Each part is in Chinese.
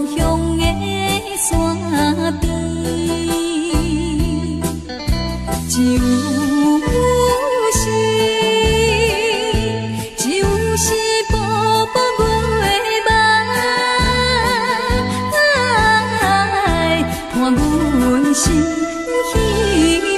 乡的山边，就是步步月梦，伴阮心稀微。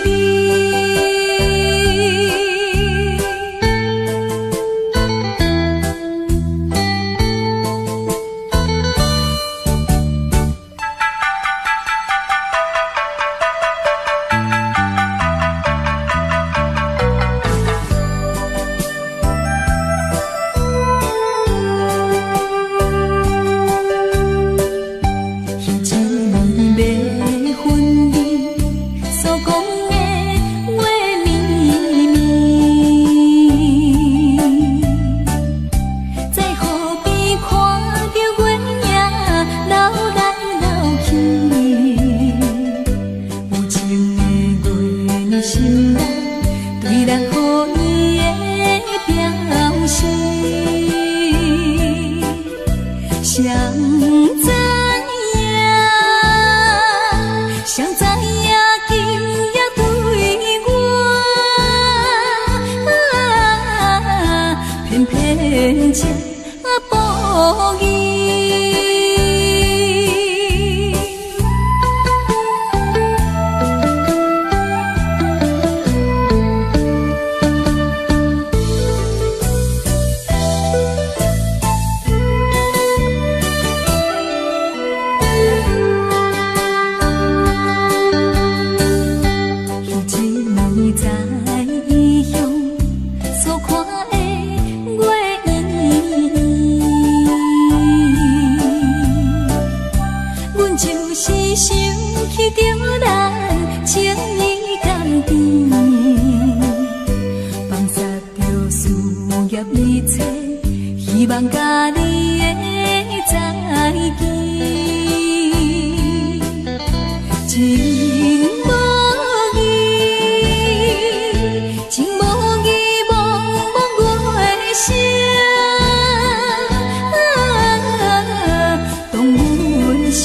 心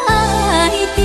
爱的。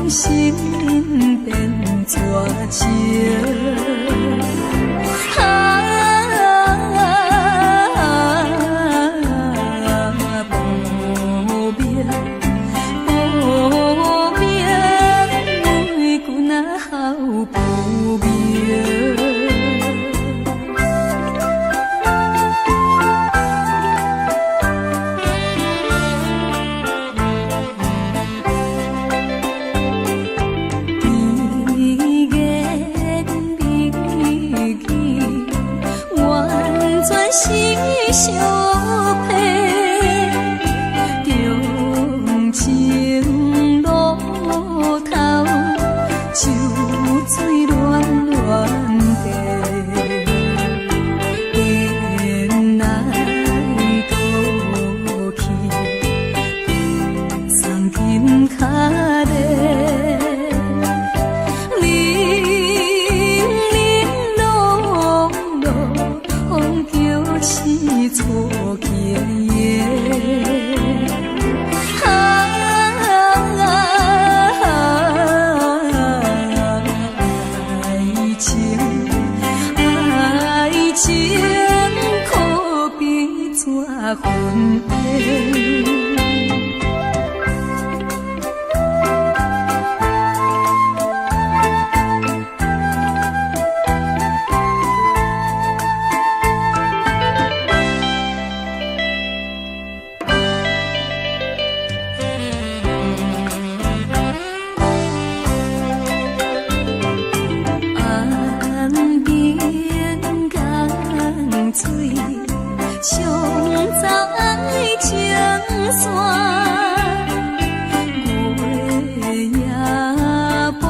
心变绝情。相配，重情路头，酒醉乱乱地，缘来倒去，送金脚地。是错行的，爱情可比怎分配？水上走爱情线，月夜无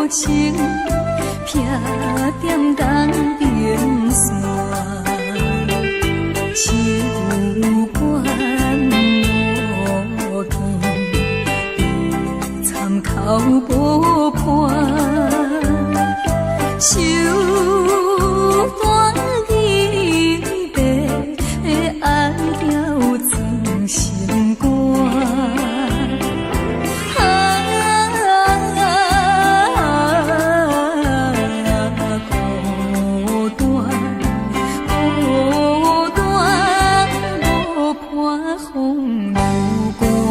情，徛踮东平线，手管无见，参考无伴，手段。爱掉真心肝，孤单孤单，无伴风流寒。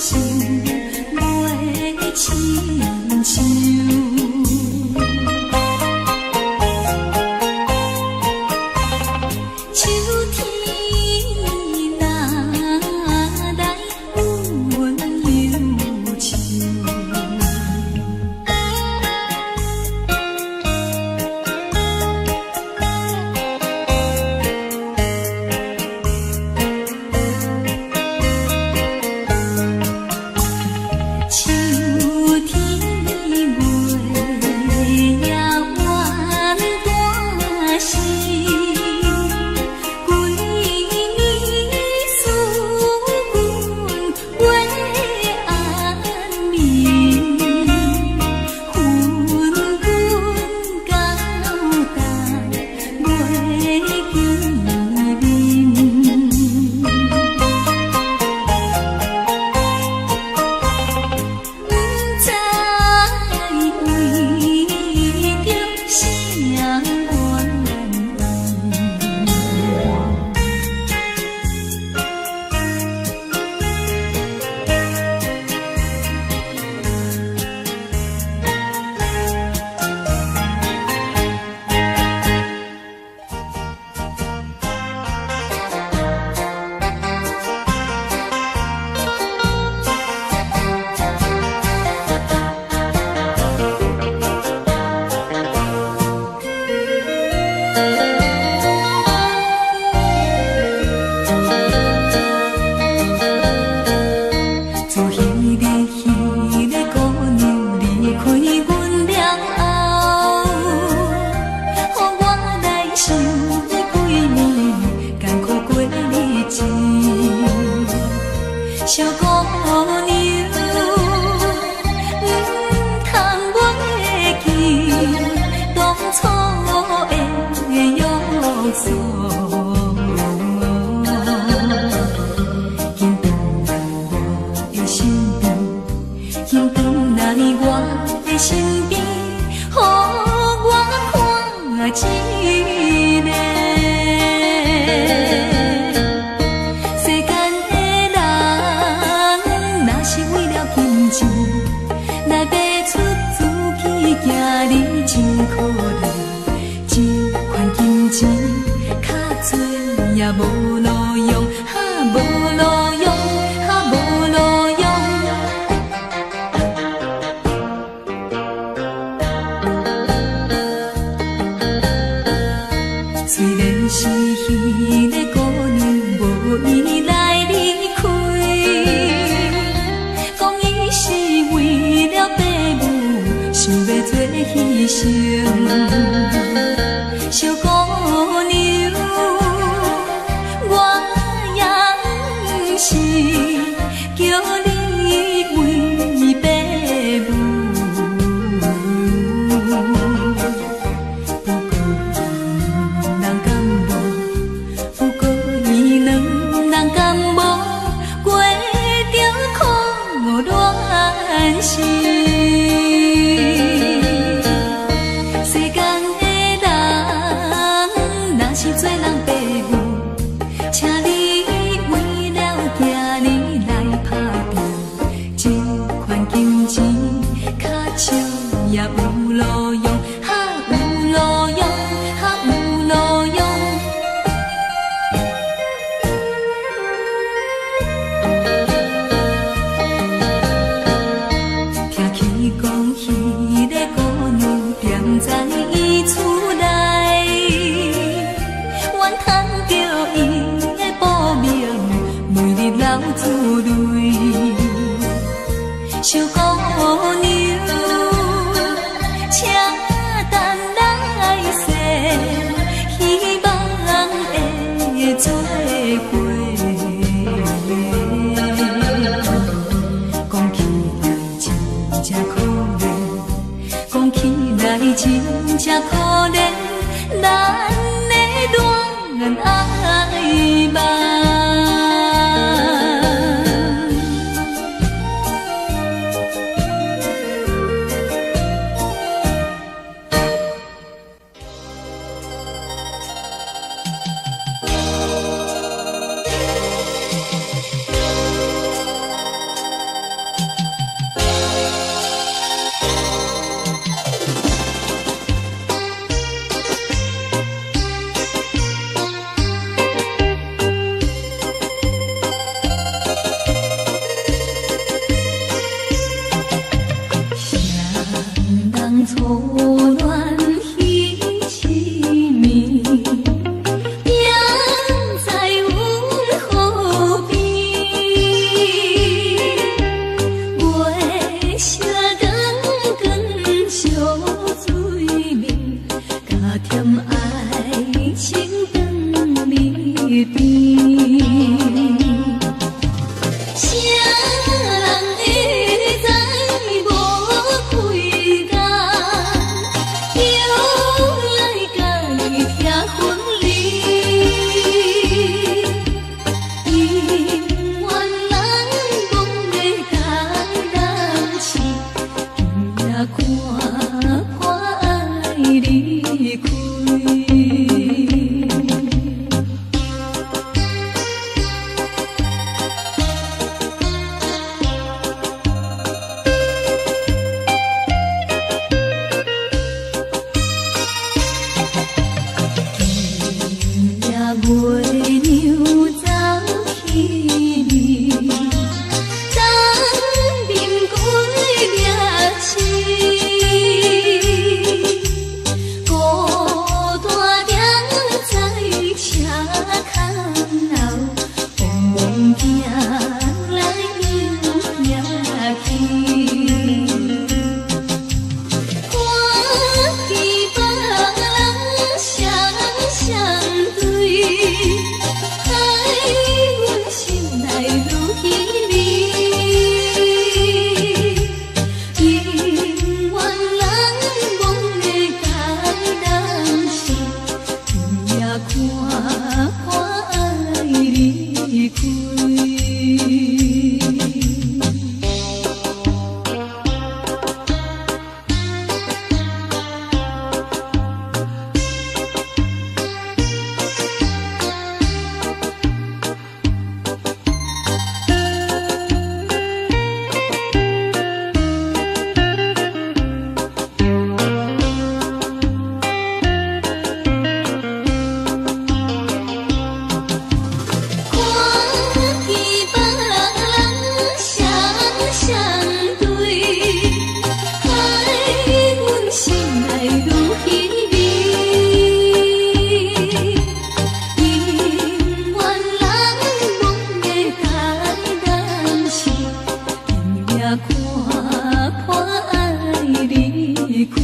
心袂亲像。小姑娘，通袂记当初的约束，紧转来我的身边，紧转来我的身边，予我看一面。来爬出自己，行你真可怜，这款金钱较多也无路用，无路用，无路用。虽然是彼个姑娘无意来离开。是为了爸母，想要做牺牲。小姑娘，我也是叫你为爸母。不过伊两人敢无过着苦恋是世间的人，若是做人爸母，请你为了囝儿来打拼，这款金钱较少也有路用，有路用，有路用。听离开。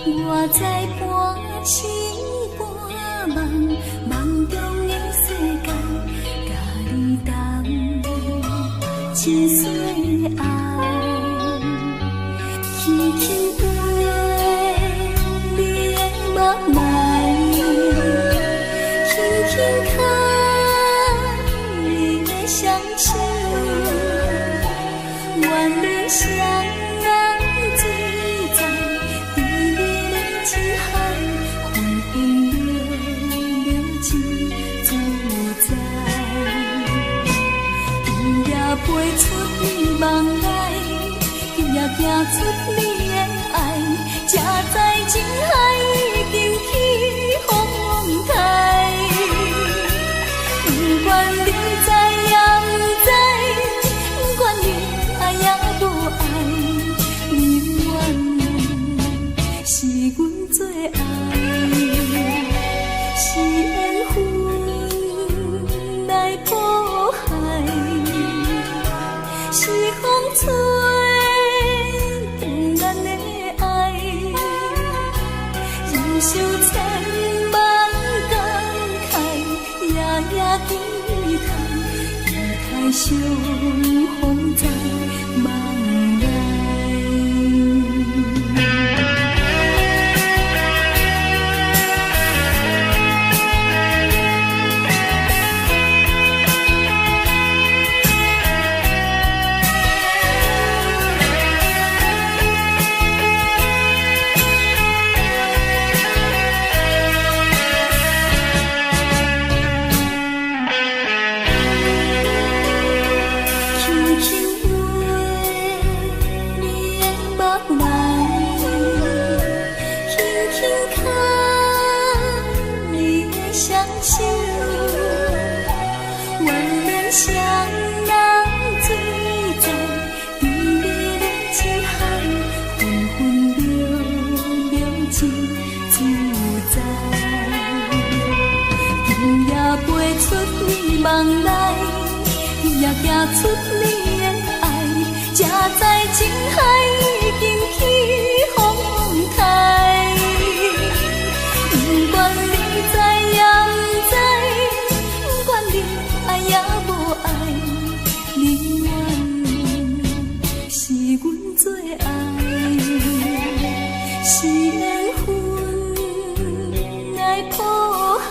我在半醒半梦，梦中的世界，甲你同一岁爱，轻轻飞，你的目来，轻轻看，你的双手，愿人相。陪出你梦来，也行出你的爱，才知情海已经起风台。不管你知也不知，不管你爱也无爱，你愿是阮最爱，是缘分来破坏。是风吹断咱的爱，忍受千万感慨，夜夜期待，期待相逢在梦内。梦来，也行出你的爱，才知情海已经起风台。不管你知也不知，不管你爱也无爱，你愿是阮最爱，是缘分来破坏。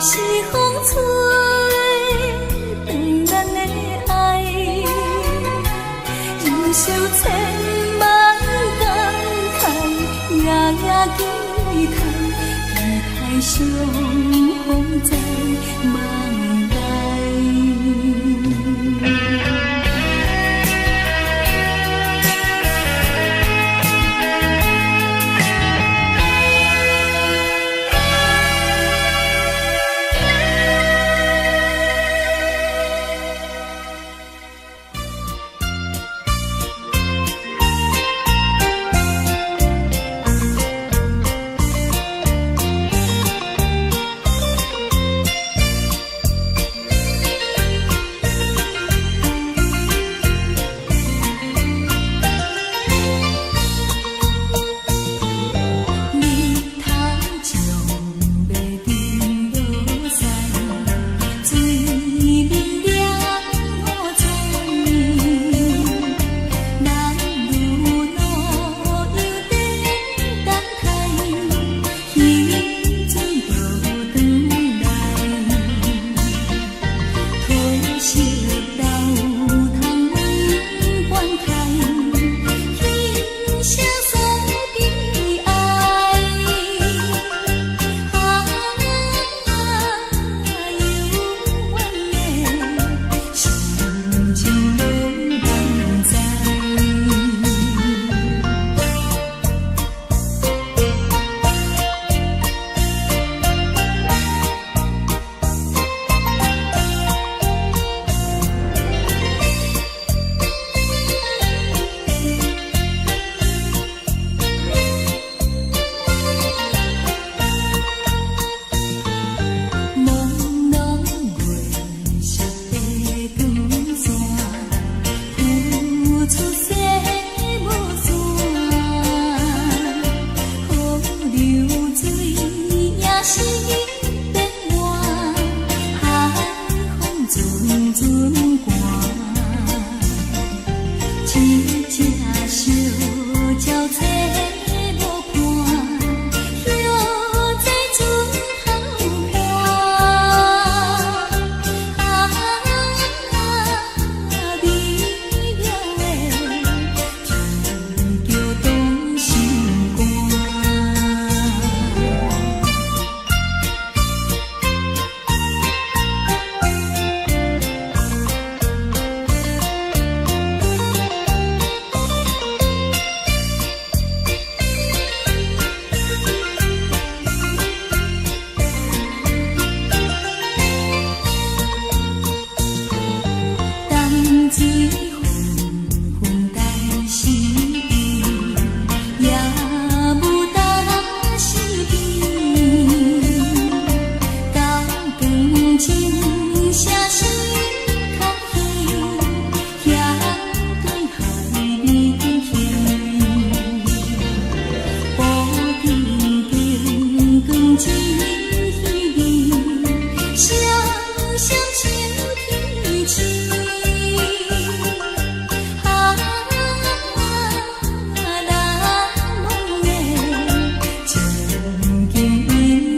是风吹断咱的爱，忍受千万感慨，夜夜期待相逢在梦内。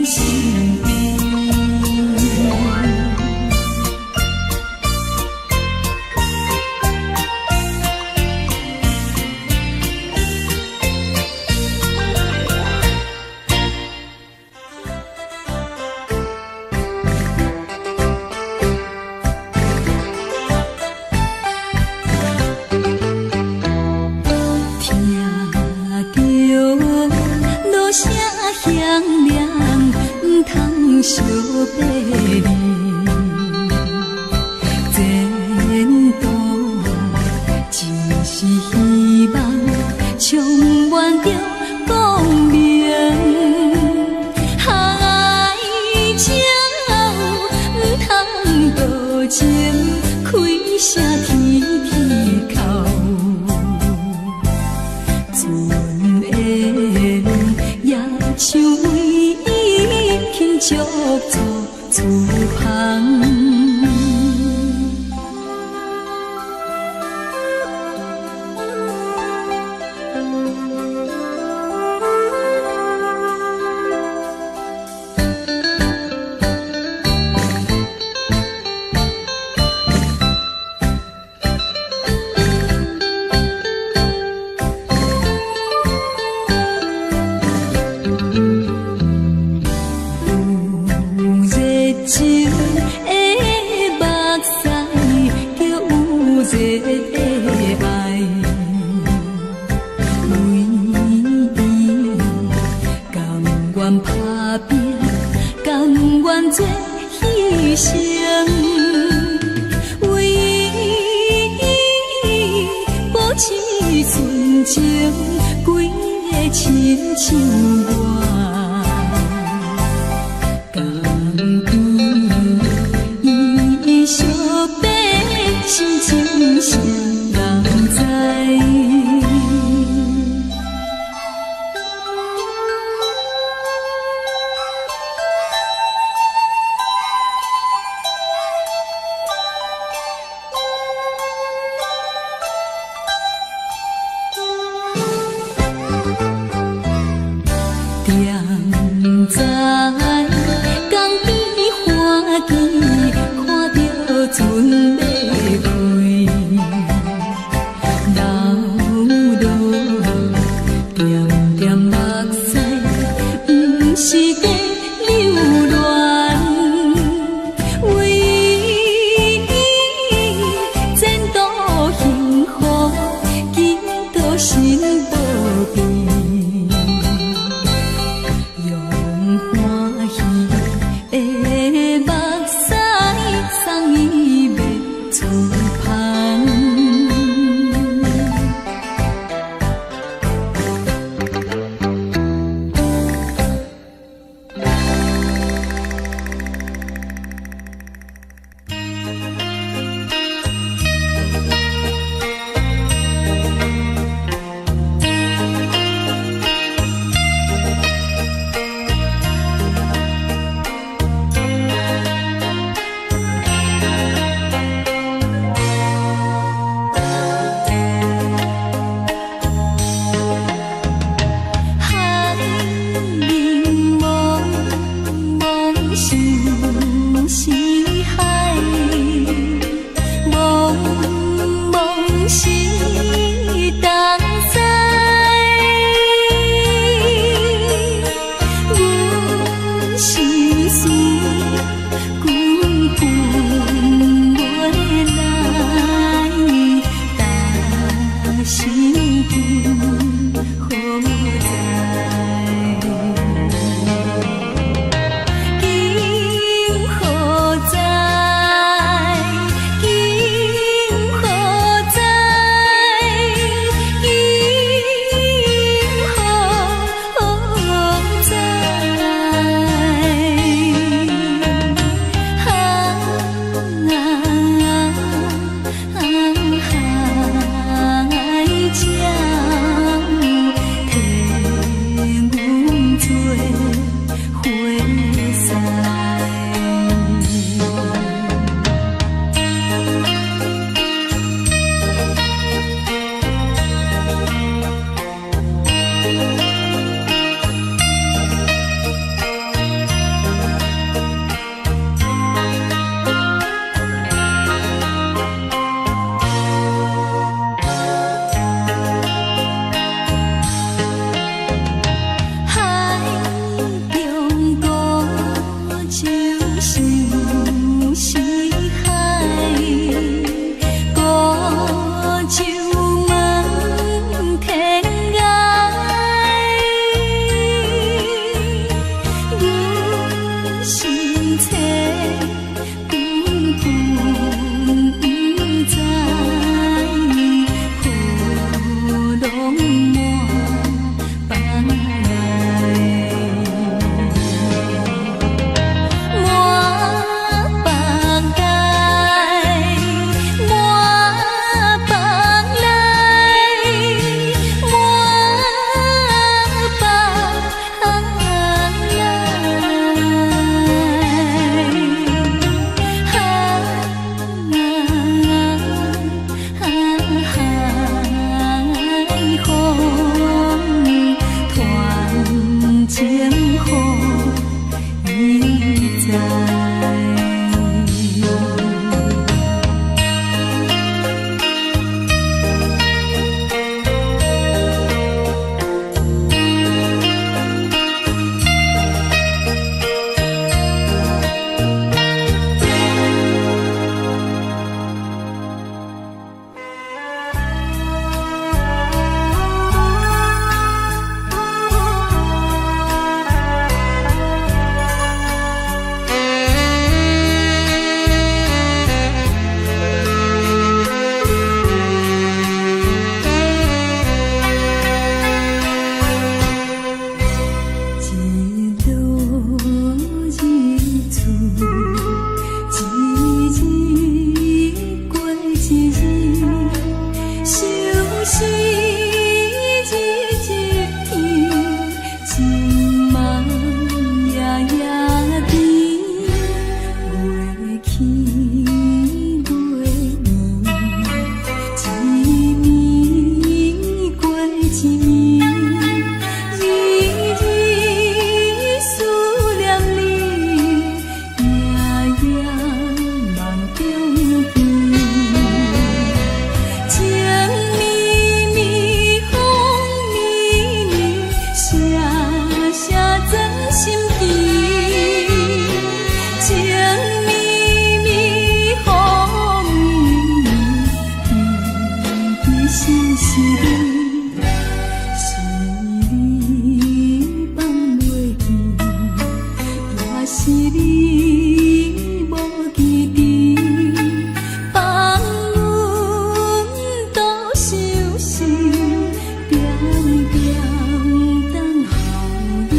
身边。响亮，唔通相背离。前途真是希望，充满着光明。爱情唔通多情，开声天天哭。船会像为伊轻足足厝旁。牺牲，为伊保持纯情，规个亲像我，甘愿伊惜白心情谁人知？在江边花枝，看着船要飞，流落点点目屎，不是在流恋，为伊前途幸福，祈祷心保庇。送伊要厝旁。是你无记忆，放阮独相思，点点等候你。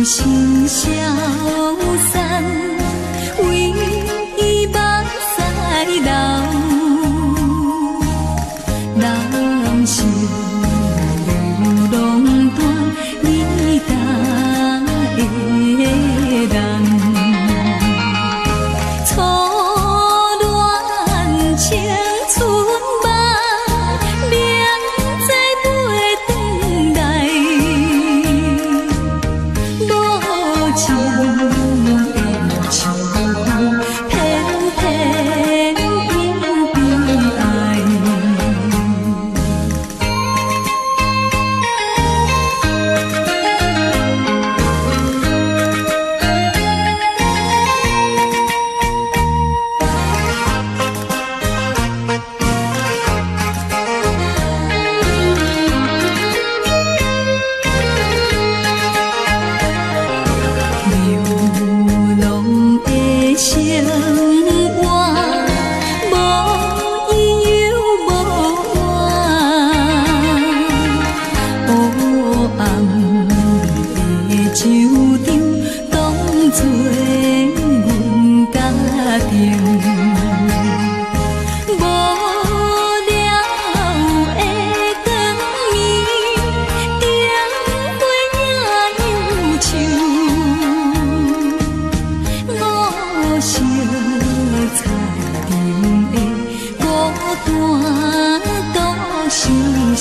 心消散，为伊目屎流，人生路拢短，你答的人，初恋青春梦，明知袂转来。情的秋风，偏偏因悲哀。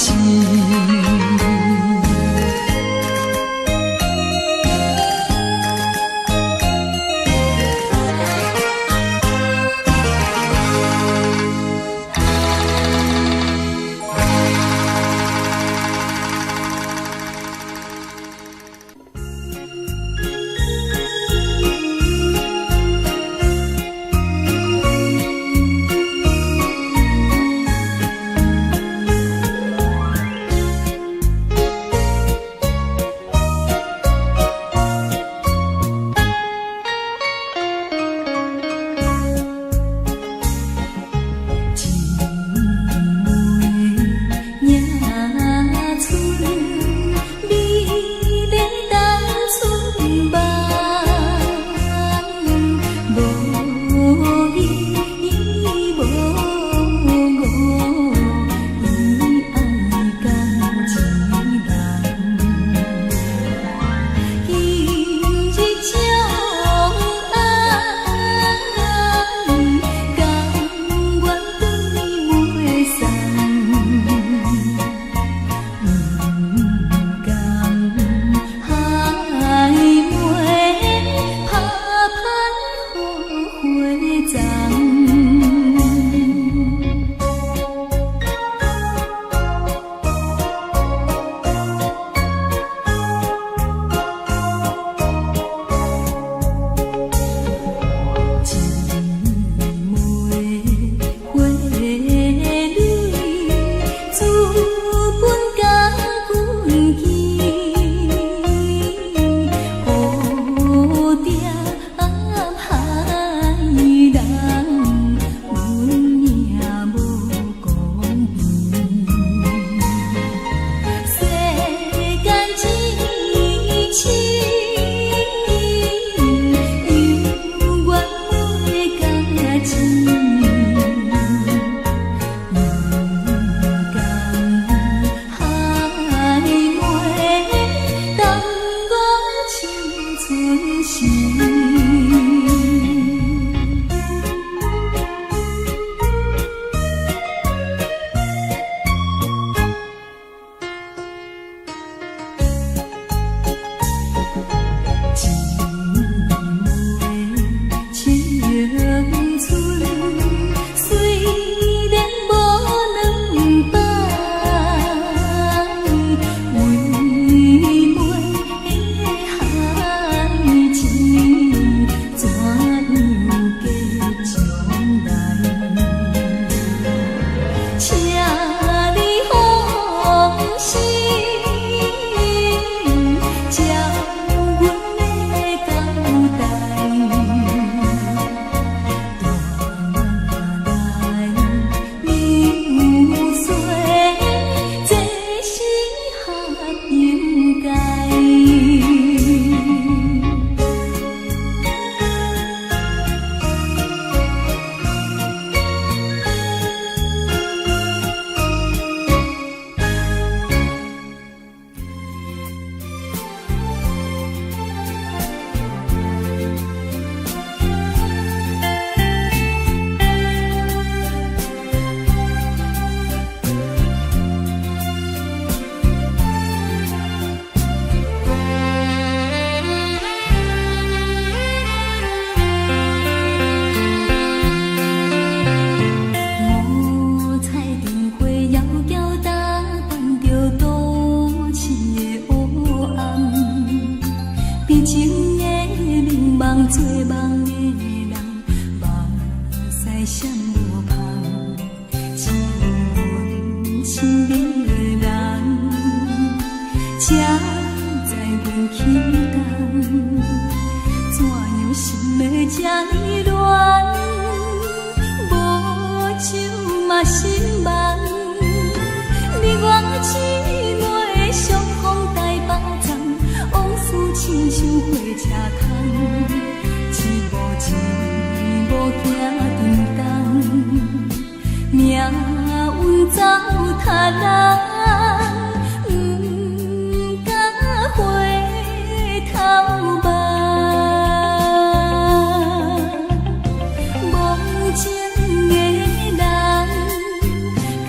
情的人，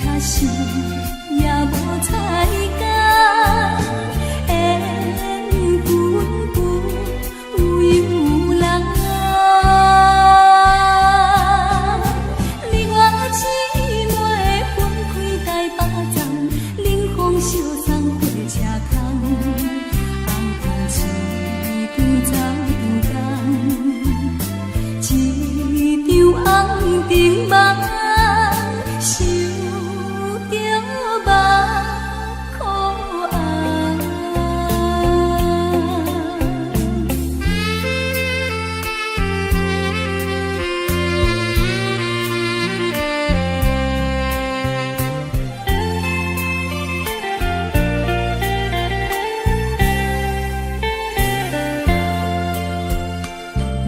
可是也无彩工，缘分不有人。你我姊妹分开台北站，冷风烧送火车空，红灯市场走一场红灯梦。想着目眶红，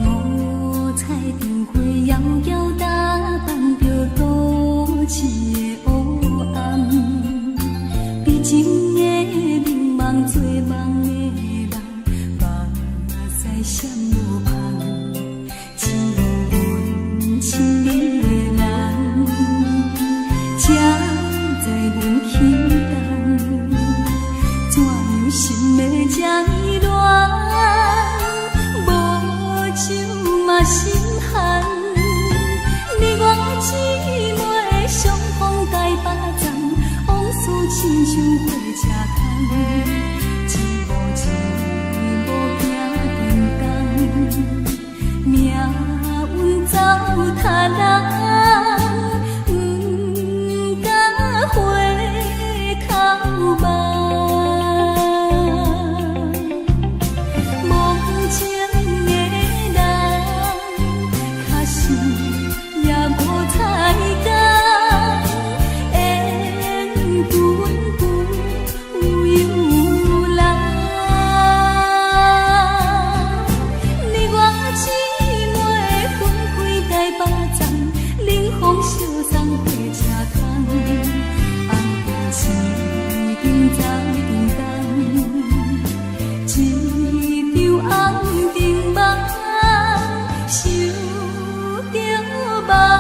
五彩灯花遥遥打扮着都市的黑暗，比情的迷茫做梦的人，目屎闪无香，只有阮亲爱的人，才知阮轻重，怎样心的这依恋，无酒嘛心寒。你我姊妹相逢台北站，往事亲像火车空，一无情无行天公，命运走塔人，不敢回头望。梦情的人，确实也无彩工，缘分不有人。你我姊妹分开台北站，冷风烧送火车空，红灯市场走一场红灯梦。想着目眶红。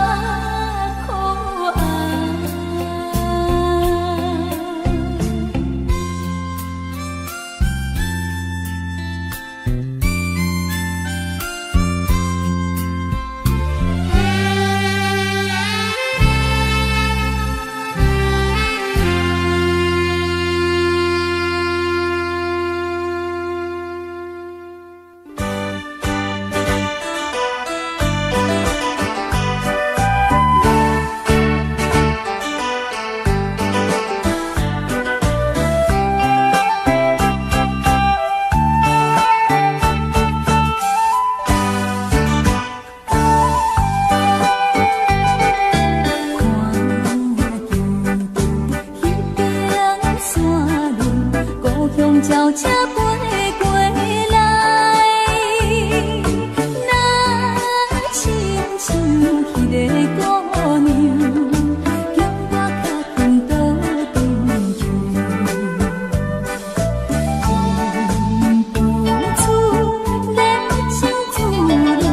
鸟车飞过来，若亲像迄个姑娘，叫我较紧倒转去。因付出热情自然，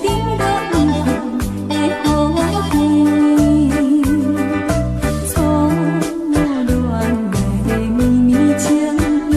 甜落有风的好天，错乱的绵绵情意。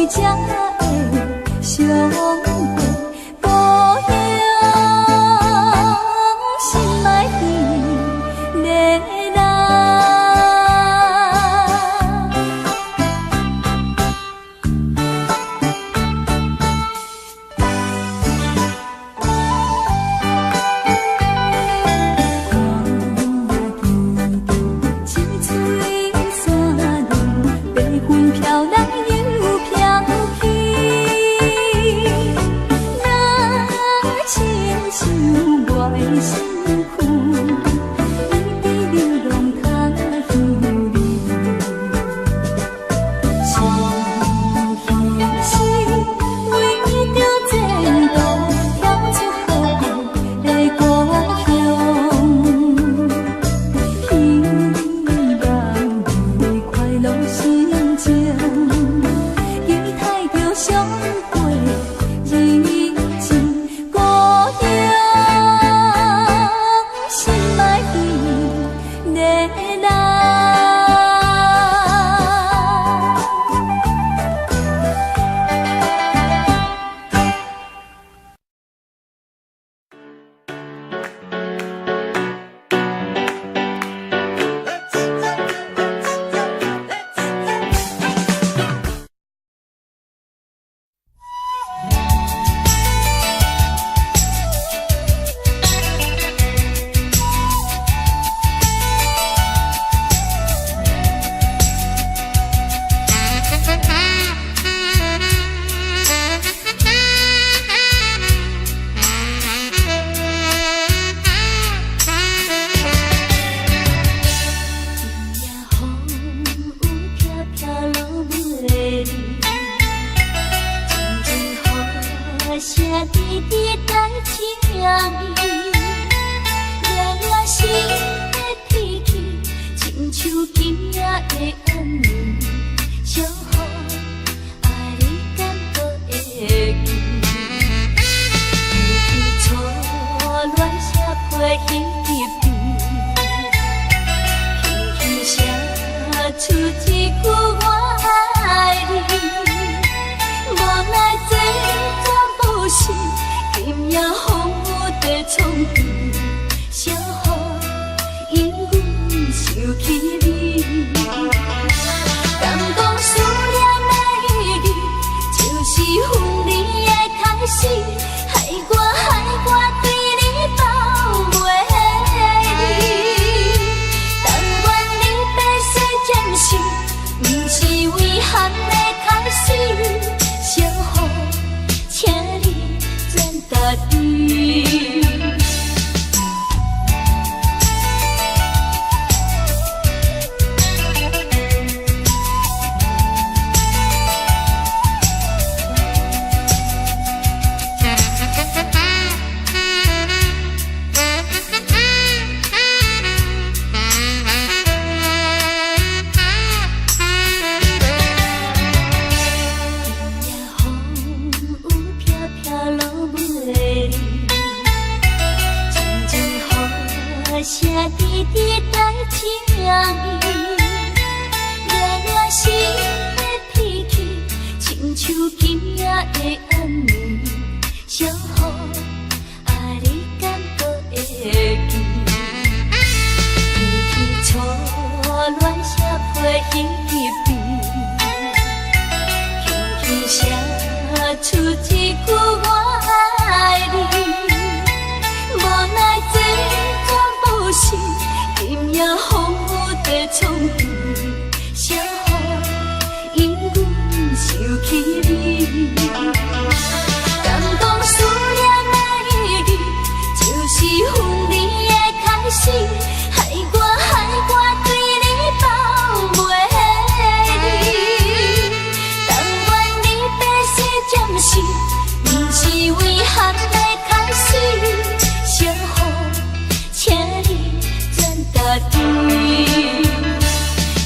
才会相会，无用心爱的恋人。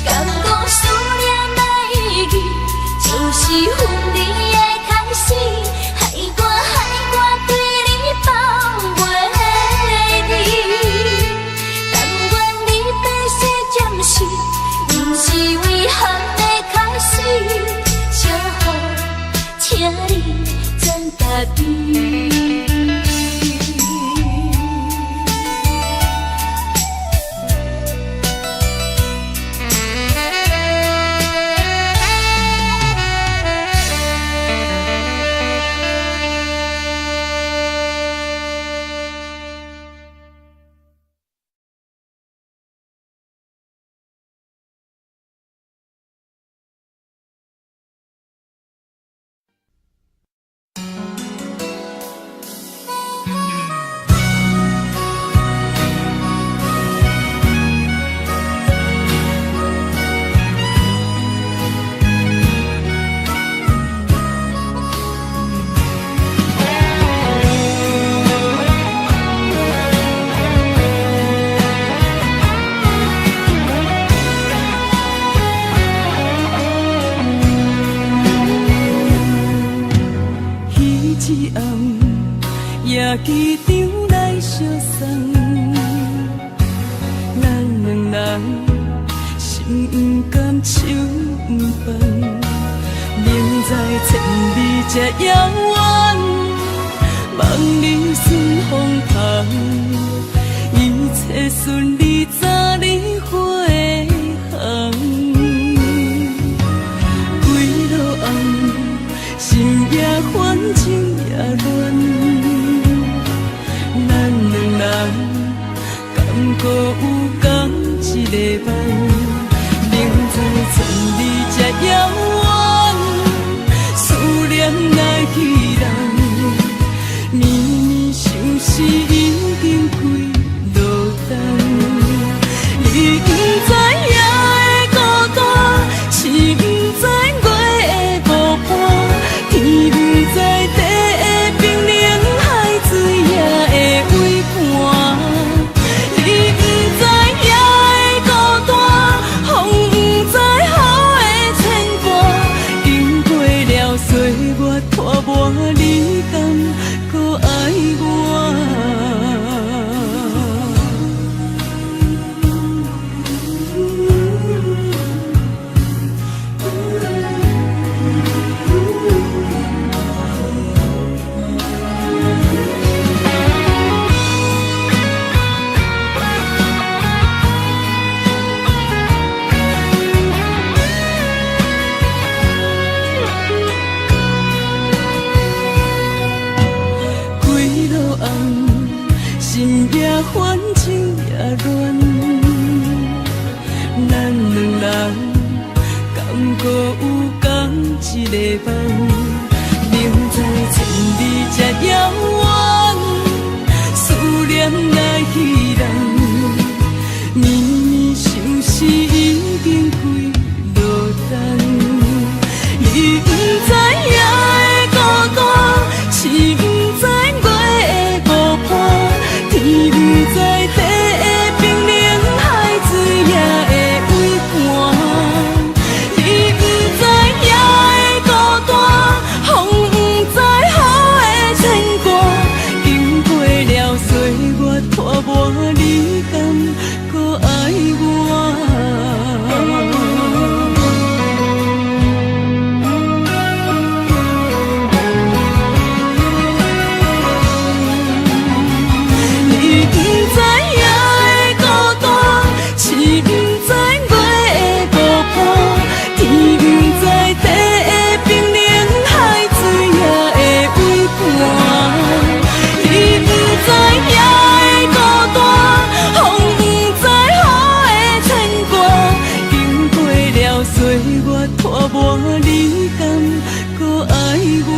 感觉思念的意义，就是。夜机场来相送，咱两人心不甘手不放，明知千里这遥远，望你顺风旁，一切顺利早日回航。几落红，心也烦，情也乱。咱两人敢搁有同一个梦？明知千里这遥远，思念来去人，绵绵相思已经几落冬。你不知夜的孤单，是不知月的无伴，天不知地的冰冷，海水也会为伴。你不知夜的孤单，风不知雨的牵挂，经过了岁月拖磨，你敢搁爱我？心也烦，情也乱，咱两人敢搁有同一个梦？明知千里这遥远，思念来去人，绵绵相思已经几落冬。你不知夜的孤单，是不知月的无伴。天不知地的冰冷，海水也会为伴。你不知夜的孤单，风不知雨的牵挂，经过了岁月拖磨，你敢搁爱我？拖磨，你敢搁爱我？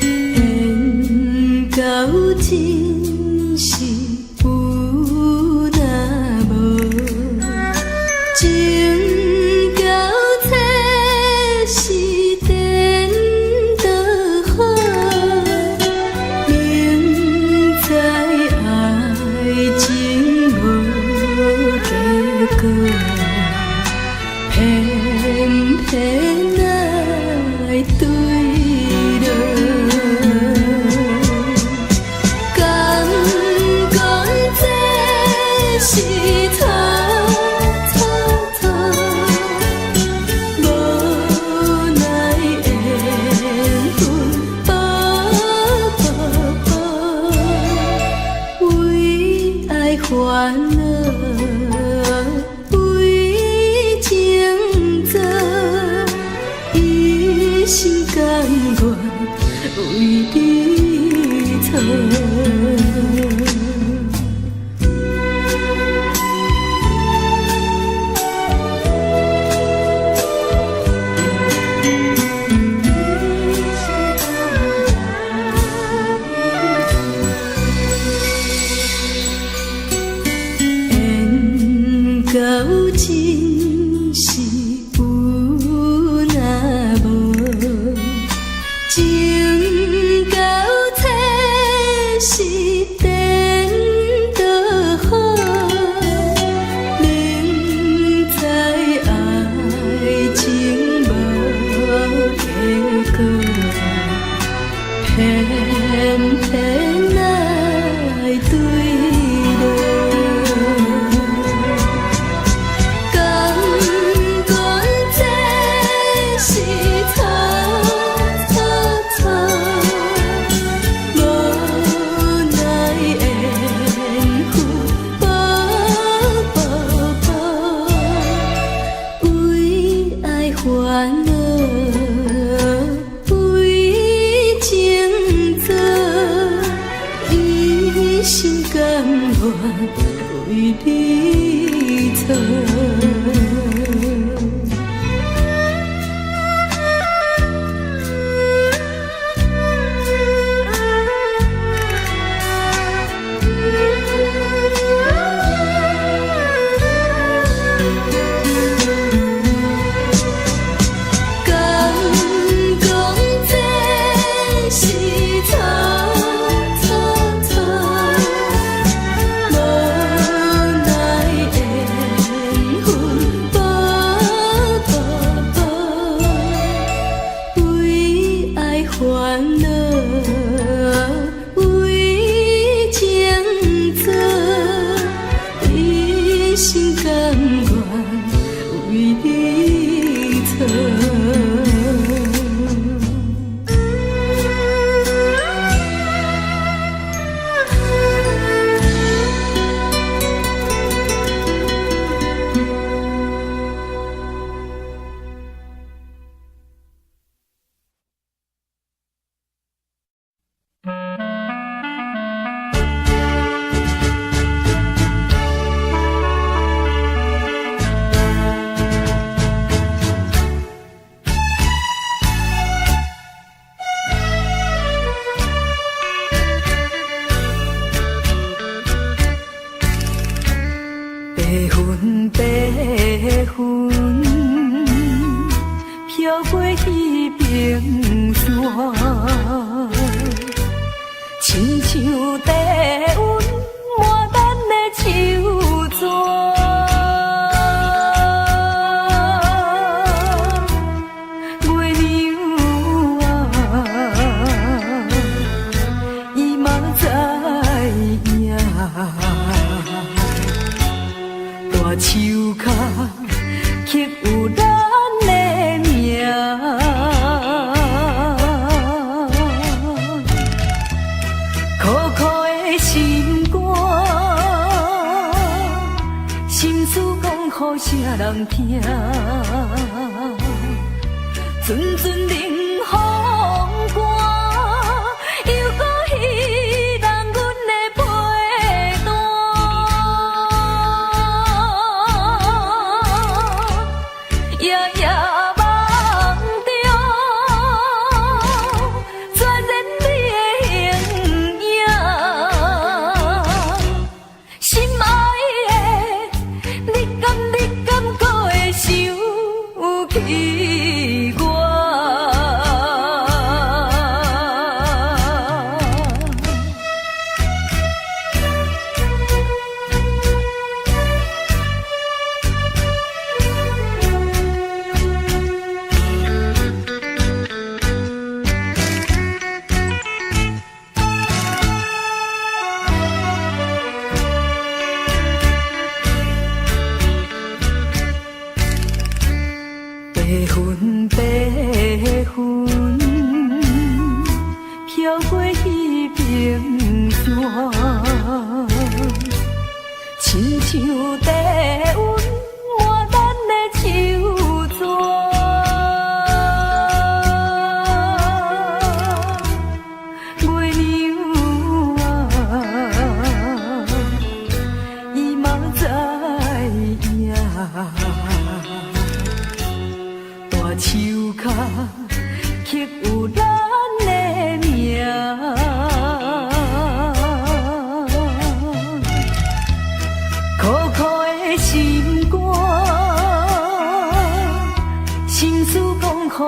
缘到情。为你错。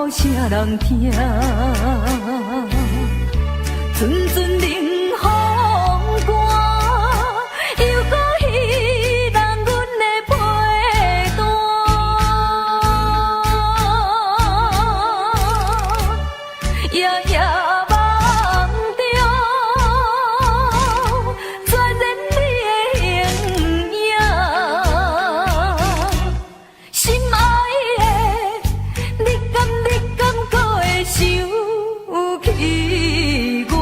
有啥人听？阵阵冷风寒，又搁彼人阮的陪伴，夜夜梦中，全然你的形影，心爱的，你敢搁会想起我？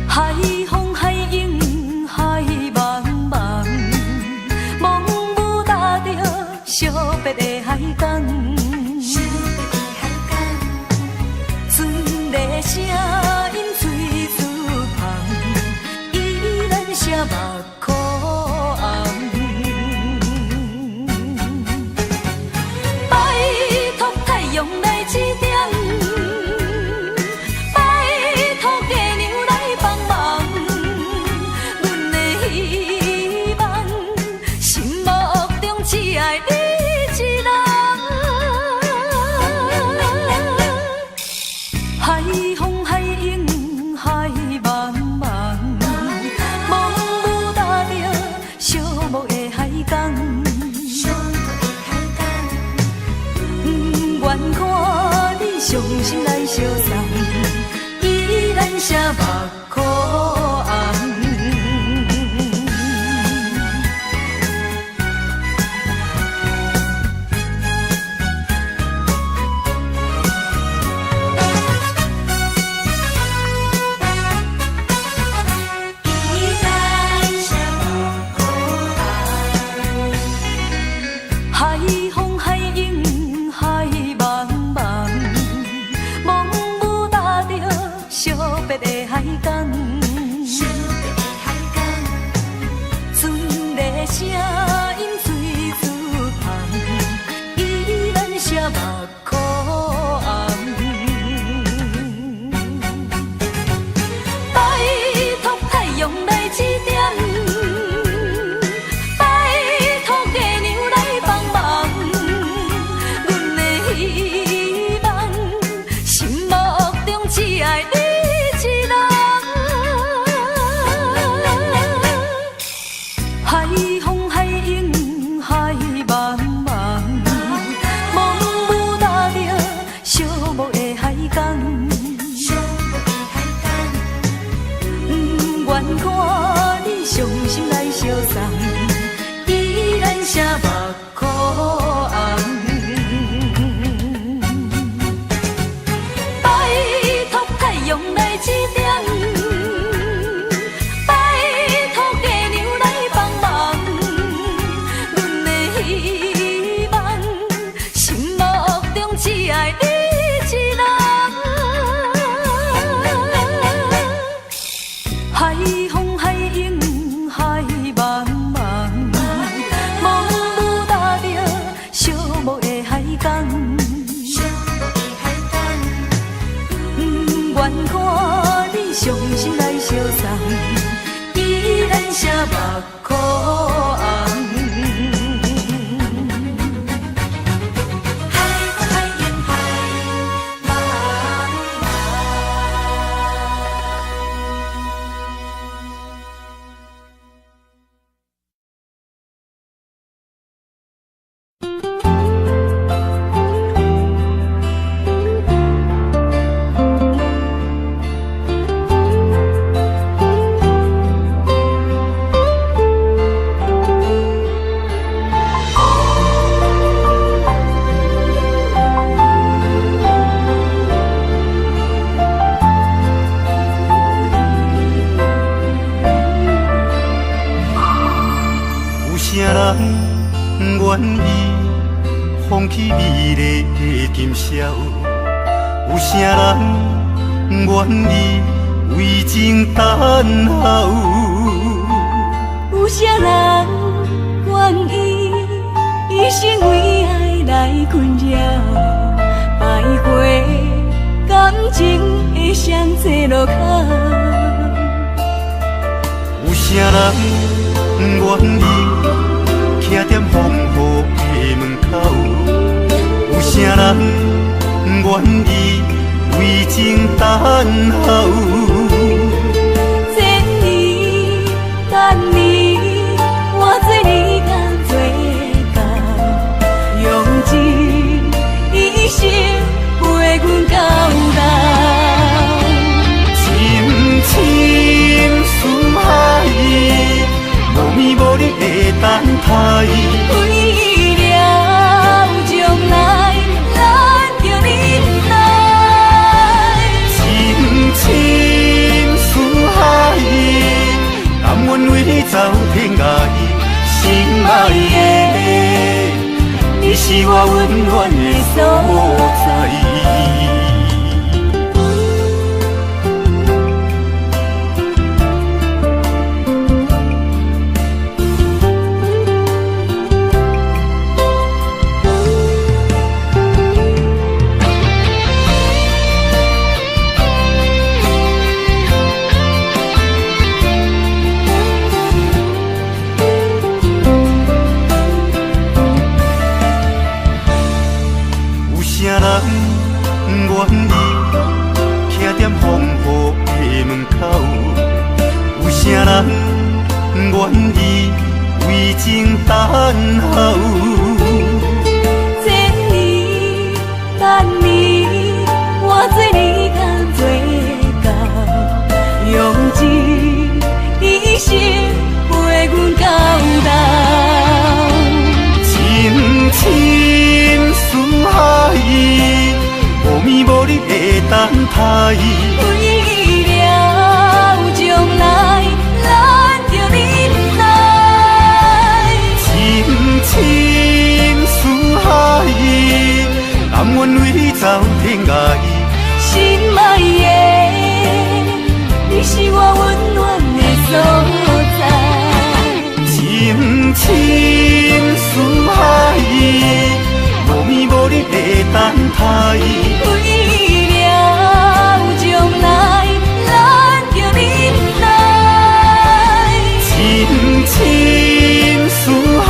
海风海涌海茫茫，茫雾搭着惜别的海港，船的声音随思旁，依然写目眶红。拜托太阳来指点。只爱你一人，海风海涌海茫茫，茫雾搭着寂寞的海港，不愿看你伤心来相送，依然写目眶红。海风海涌海茫茫，茫雾搭着惜别的海港，船的声音随思旁，依然写目眶红。拜托太阳来指点。只爱你一人，海风海涌海茫茫，茫雾搭着寂寞的海港，不愿看你伤心来相送，依然写目眶红。用来指点，拜托月亮来帮忙，阮的希望，心目中只爱你一人。海风海涌海茫茫，茫雾搭着寂寞的海港。不愿看你伤心来相送，依然写目眶红。少，有啥人愿意为情等候？有啥人愿意一生为爱来困扰？徘徊感情的上济路口。有啥人愿意徛在风雨的门口？有啥人愿意为情等候？这年等你，我做你甘做到，用一生陪阮到老。深深思海，无眠无日的等待。为了将来，咱着忍耐。深深思海，甘愿为你走天涯。心爱的，你是我温暖的所在。愿意徛在风雨的门口，有啥人愿意为情等候？这年等你，我做你甘做到，用一生陪阮到老。深深思海，无眠无日的等待。为了将来，咱着忍耐。深深思海，甘愿为你走天涯。心爱的，你是我温暖的所在。深深思海，无眠无日的等待。为了将来，咱着忍耐。深深思海，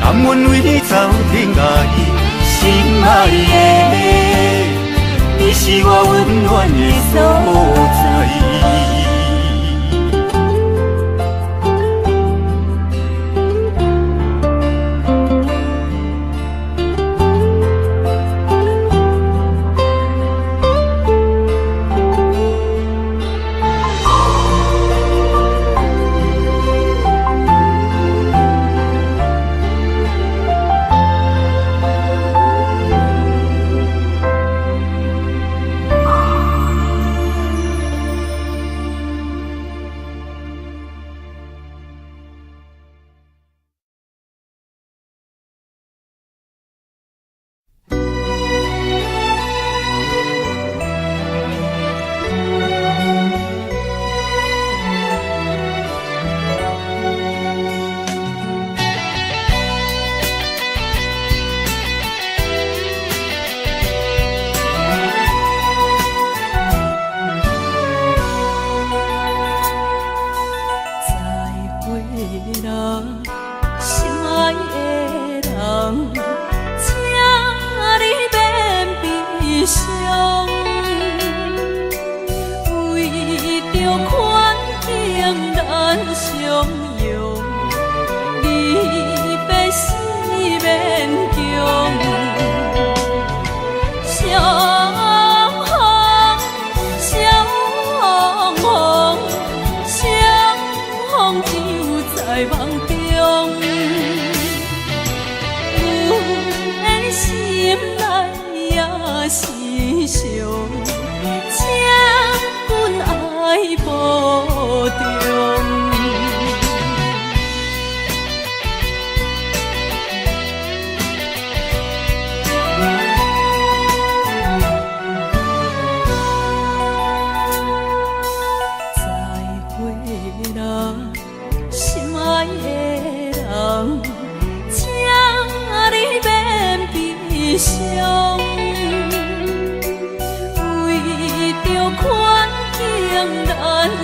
甘愿为你走天涯。心爱的，你是我温暖的所在。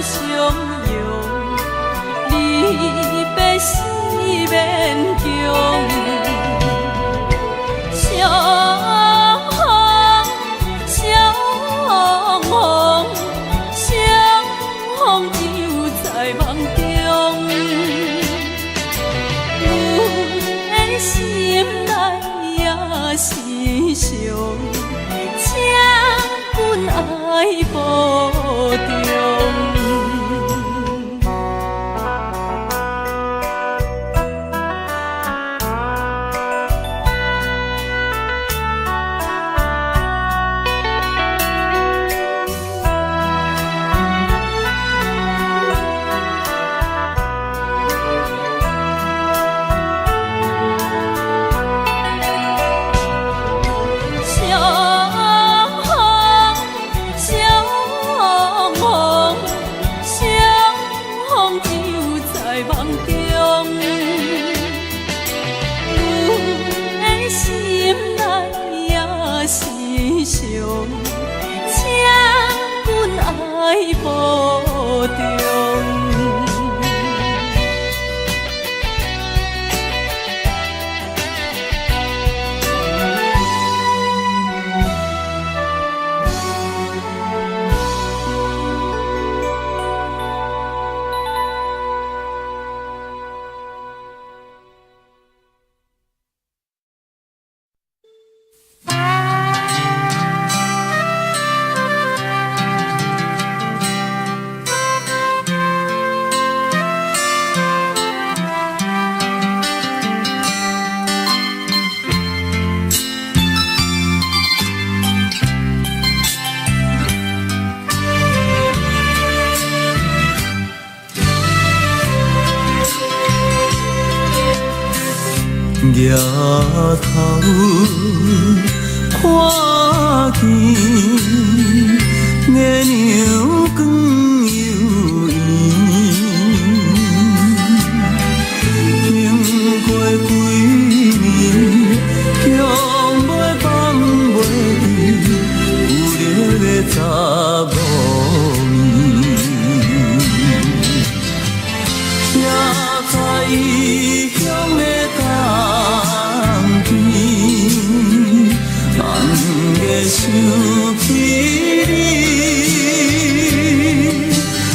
相拥，离别是勉强。相逢，相逢，相逢只有在梦中。阮的心内也是伤，请阮爱保重。抬头看见月亮光又圆，经过几年，强要放袂记有热的查某面，才知异乡的想起你，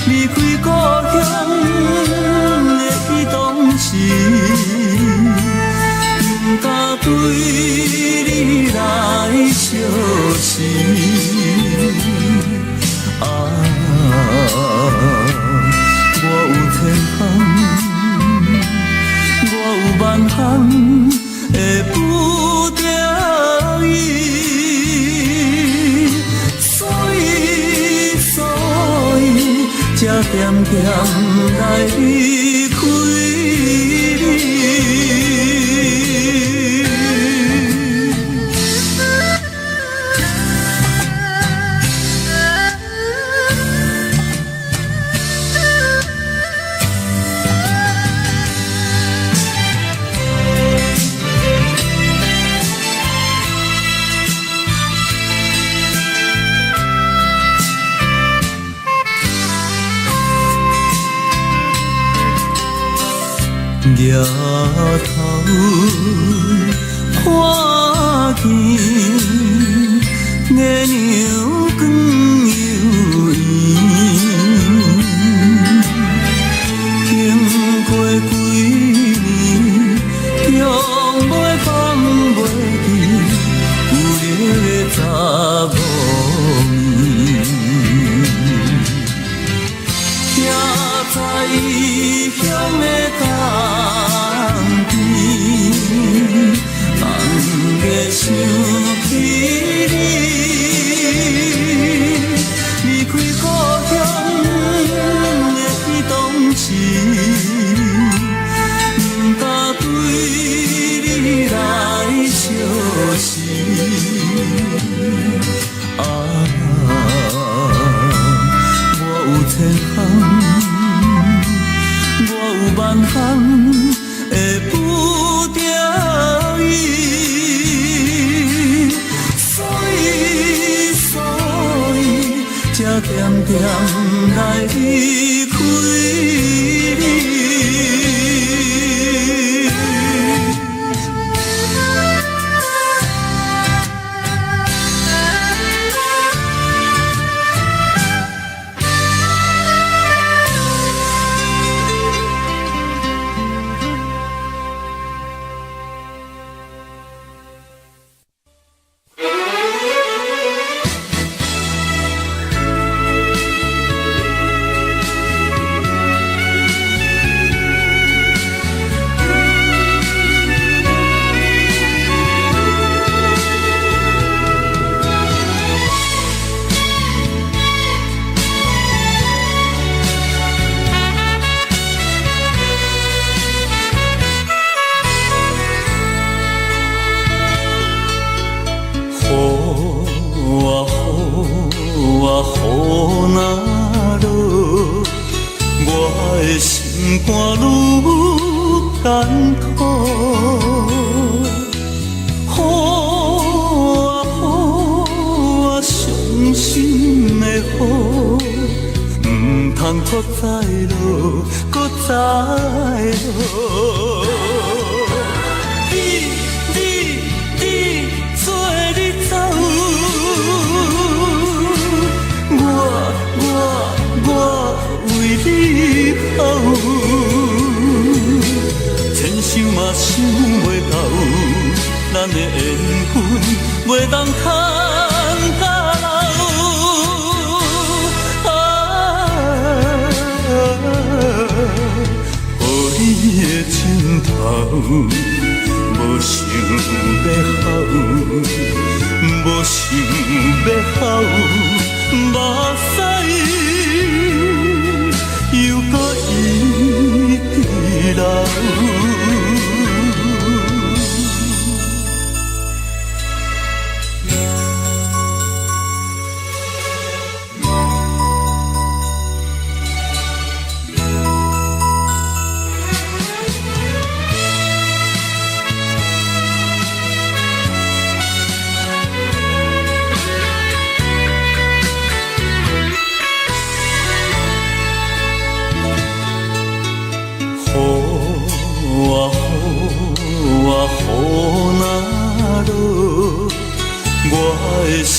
离开故乡的彼当时，不敢对你来相思。啊，我有千项，我有万项的不得已。才渐渐来离开你。抬头看见月亮光又圆，经过几年，强要放袂记有热的查某面，才知异乡的想起你，离开故乡的彼当时，不敢对你来相思。啊，我有千项，我有万项的不得已。才渐渐来离开。雨若落，我的心肝愈艰苦。雨啊，伤心的雨，唔通搁再落，搁再落。你做你走。我为你好，千想嘛想袂到，咱的缘分袂当牵到予你的枕头，无想要好，无想要好。目屎又搁一直流。雨若落，我的心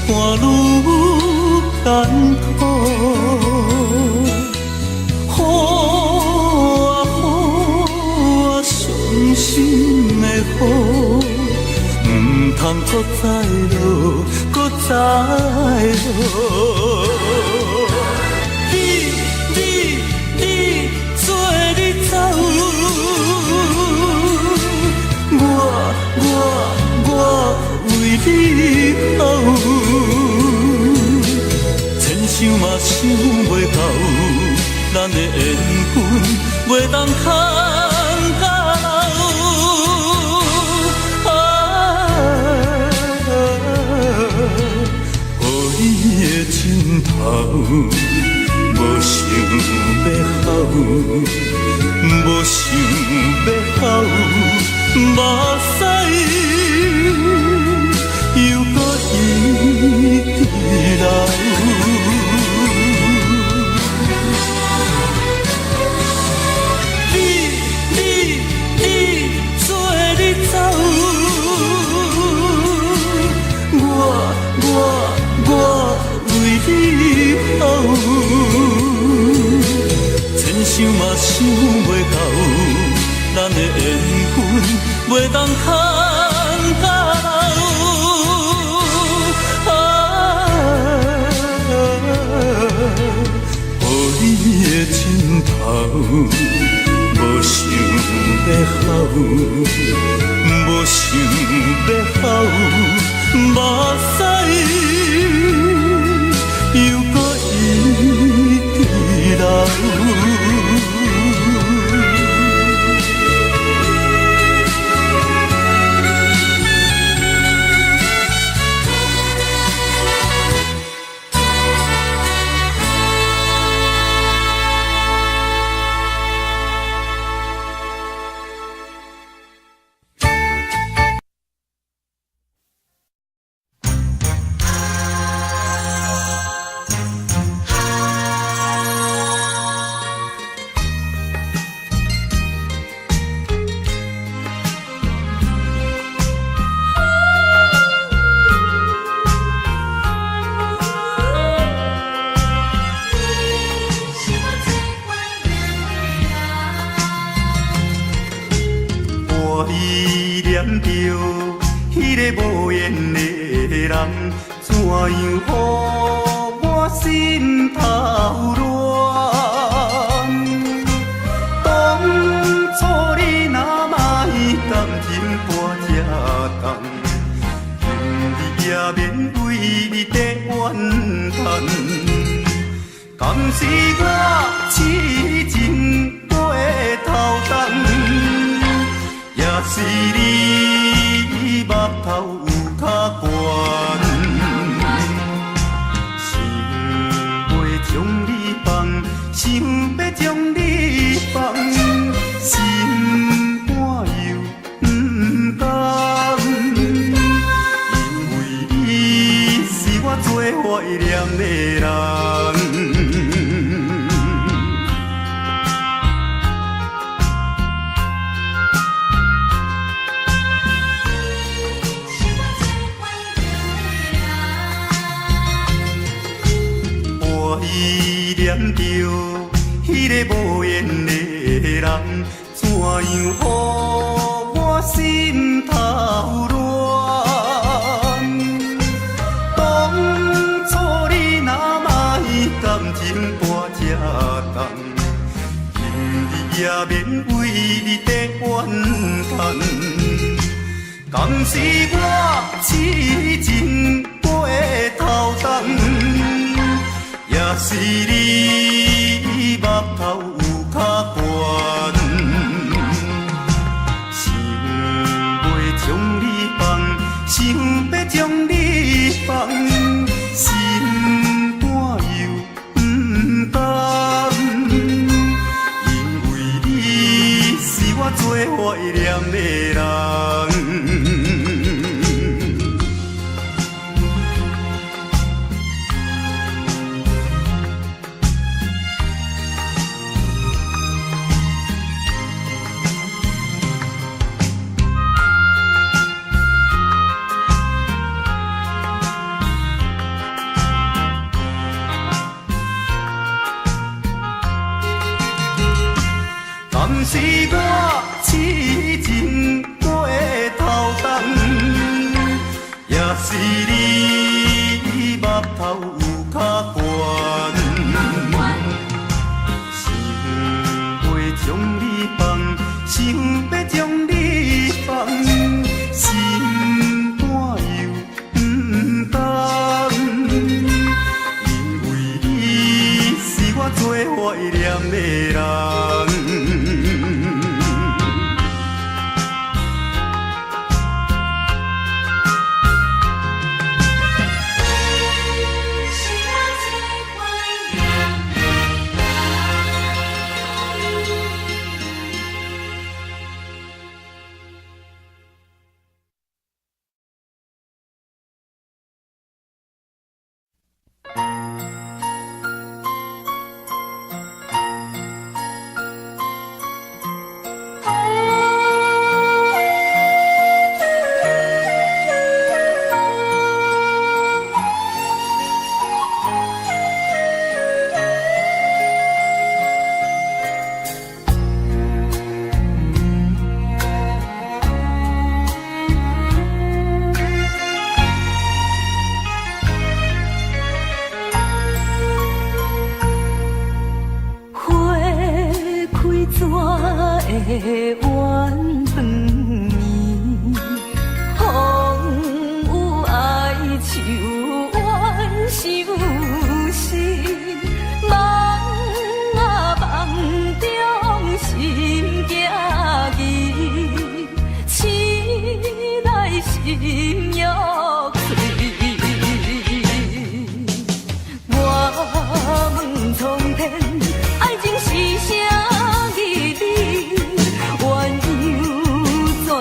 肝愈艰苦。雨啊，伤心的雨，唔通搁再落，搁再落。你做你走。我为你好，千想嘛想袂到，咱的缘分袂当牵到予你的枕头，无想要好，无想要好。目屎又搁一直流。你做你走，我为你好，千想嘛想袂到。咱的缘分袂当牵到予你的枕头，无想要好，无想要好，目屎又搁一直流。人，怎样予我心头乱？当初你若莫感情半只重，今日也免为你在怨叹。敢是我痴情过头重，也是你目头有较悬，想要将你放，想要将你放，心肝又不甘，因为你是我最怀念的人。依念着迄个无缘的人，怎样予我心头乱？当初你若莫感情半只重，今日也免为你在怨叹。敢是我痴情过头重？也是你目头有较悬，想要将你放，想要将你放，心肝又不甘，因为你是我最怀念的人。敢是我痴情过头重，也是你目头有较悬，想要将你放，想要将你放，心肝又不甘，因为你是我最怀念的人。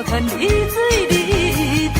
看你水里滴，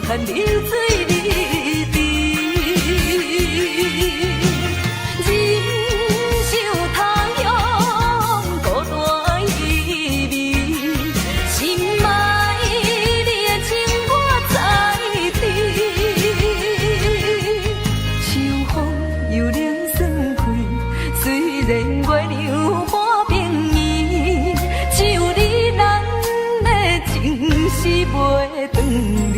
怎牵流水日滴？忍受他乡孤单意味，心爱你的情我知知。秋风又冷爽开，虽然月亮半边圆，只有你咱的情是袂转离。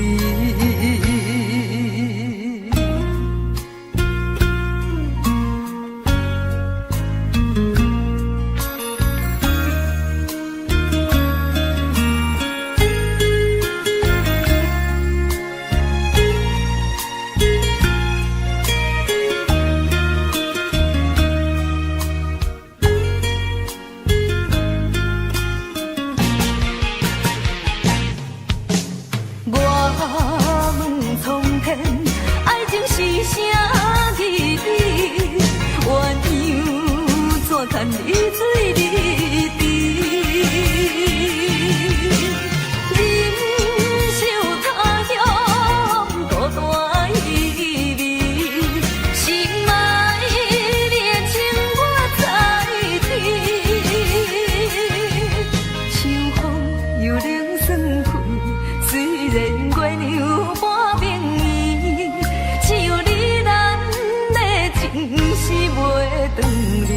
牵流水日滴，忍受他乡孤单意味，心爱你的情我知知。秋风又冷爽开，虽然月亮半边圆，只有你咱的情是袂转离。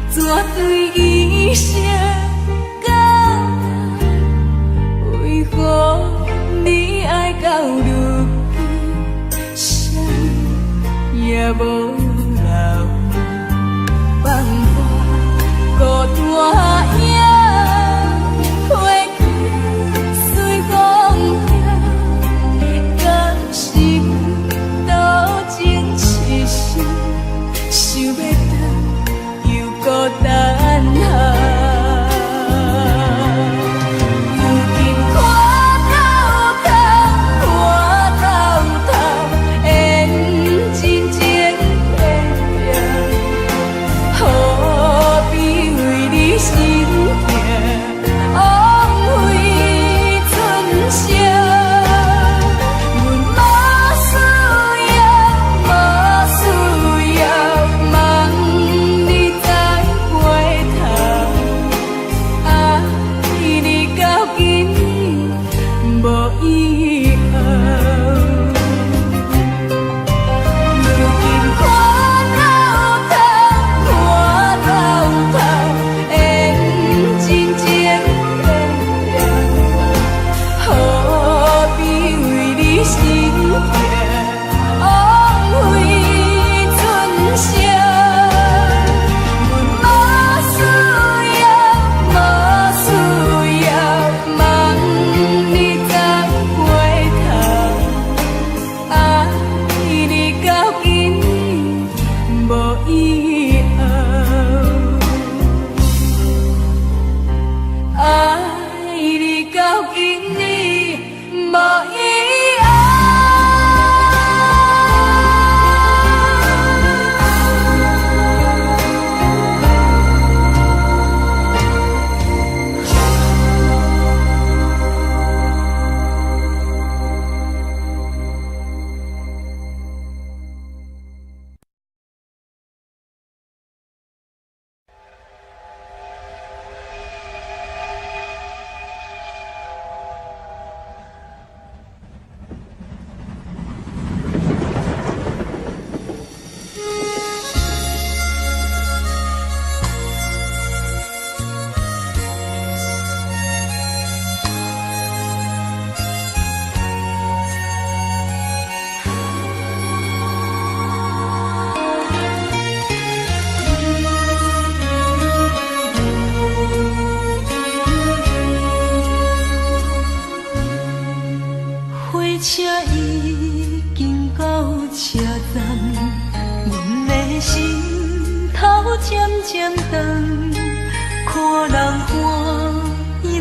怎对伊声到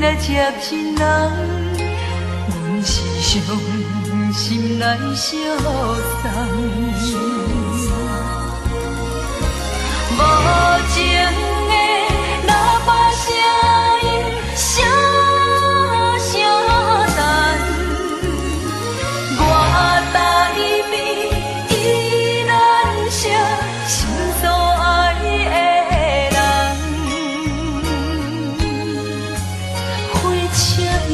来接亲人，阮是伤心来相送。无情的喇叭声音，声声淡。我台边依然写心所爱的人，火车已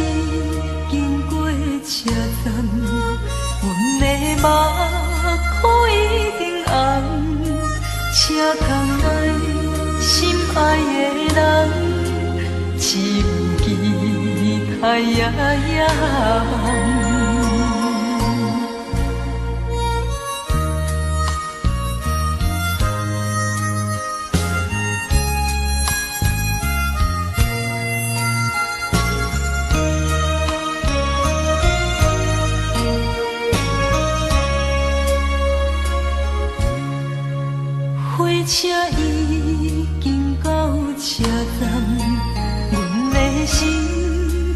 经过车站，阮的目眶已经红。请空来心爱的人，只有期待夜夜红。火车已经到车站，阮的心